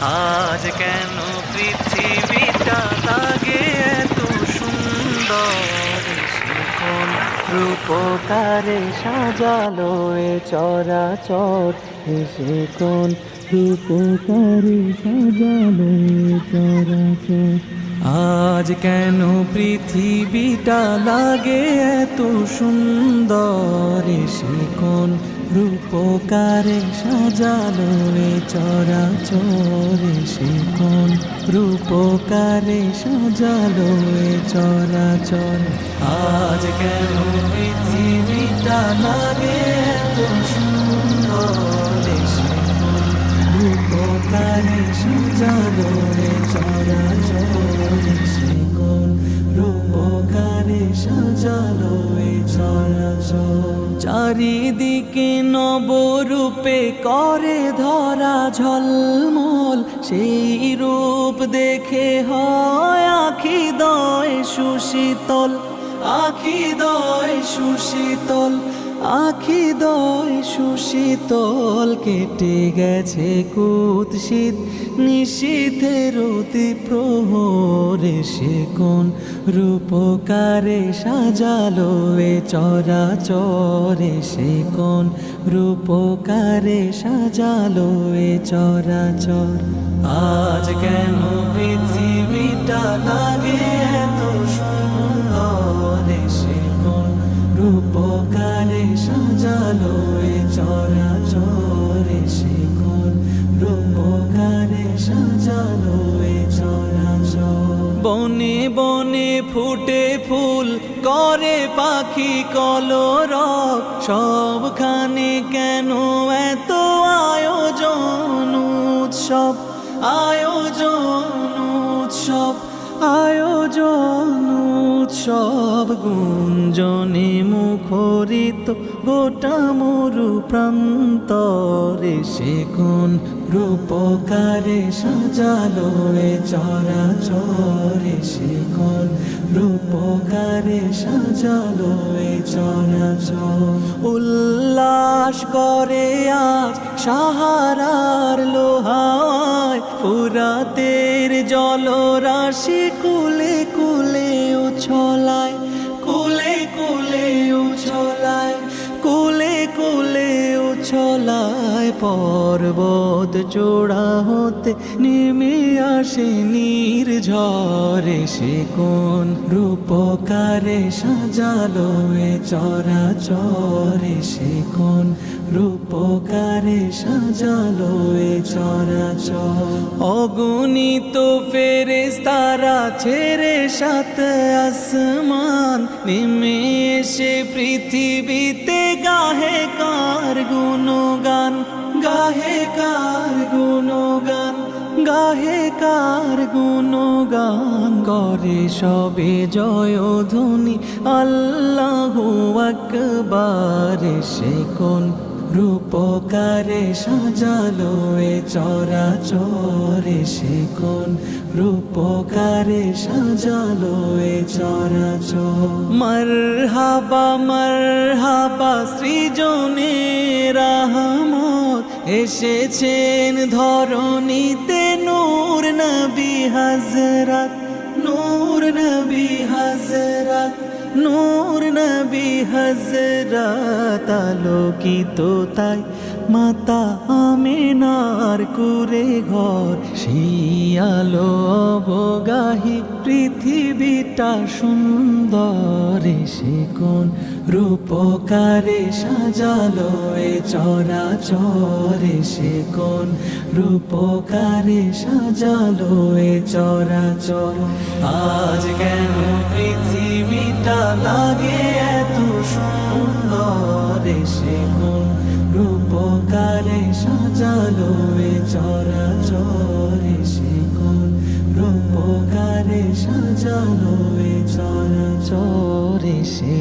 আজ কেন পৃথিবীটা লাগে এত সুন্দর, সে কোন রূপকারে সাজালো এ চরাচর, সে কোন রূপকারে সাজালো এ চরাচর। আজ কেন পৃথিবীটা লাগে এত সুন্দর, সে কোন রূপকারে সাজালো এ চরাচর, সে কোন রূপকারে সাজালো এ চরাচর। আজ কেন পৃথিবীটা লাগে এত সুন্দর, সে কোন রূপকারে সাজালো এ চরাচর, সে কোন রূপকারে সাজালো এ চরাচর। চারিদিকে নবরূপে করে ধরা ঝলমল, সেই রূপ দেখে হয় আখি দয় সুশীতল, আখি দয় সুশীতল, আখি দয় সুশীতল। কেটে গেছে কুৎসিত নিশীথের অতি প্রহরে, সে কোন রূপকারে সাজালো এ চরাচরে, সে কোন রূপকারে সাজালো এ চরাচর। আজ কেন পৃথিবীটা লাগে এত সুন্দর, সে কোন রূপকারে সাজালো এ চরাচর, সে কোন রূপকারে সাজালো এ চরাচর। বনে বনে ফুটে ফুল করে পাখি কলরব, সবখানে কেন এত আয়োজন উৎসব, আয়োজন উৎসব, আয়োজন উৎসব। গুঞ্জনে মুখরিত গোটা মরু প্রান্তরে, সে কোন রূপকারে সাজালো এ চরাচরে, সে কোন রূপকারে সাজালো এ চরাচর। উল্লাস করে আজ সাহারার লোহায়, ফুরাতের জলরাশি কুলে কুলে উছলায়, কুলে কুলে উছলায়, কুলে কুলে উছলায়। পর্বত চূড়া হতে নেমে আসে নির্ঝরে, সে কোন রূপকারে সাজালো এ চরাচরে, সে কোন রূপকারে সাজালো এ চরাচর। অগণিত ফেরেশতারা ছেড়ে সাত আসমান, নেমে এসে পৃথিবীতে গাহে কার গুণগান, গাহে কার গুণগান, গাহে কার গুণগান। করে সবে জয়ধ্বনি আল্লাহু আকবার, সে কোন রূপকারে সাজালো এ চরাচরে, সে কোন রূপকারে সাজালো এ চরাচর। মারহাবা মারহাবা সৃজনে রাহমত, এসেছেন ধরণীতে নূর নবী হযরত, নূর নবী হযরত, নূর নবী হযরত। আলোকিত তাই মাতা আমিনার কুরে ঘর, সেই আলো অবগাহী পৃথিবীটা সুন্দর, সে কোন রূপকারে সাজালো এ চরাচর, সে কোন রূপকারে সাজালো এ চরাচর। আজ কেন পৃথিবীটা লাগে এত সুন্দর, সে কোন রূপকারে সাজালো এ চরাচর, সে কোন রূপকারে সাজালো এ চরাচর, সে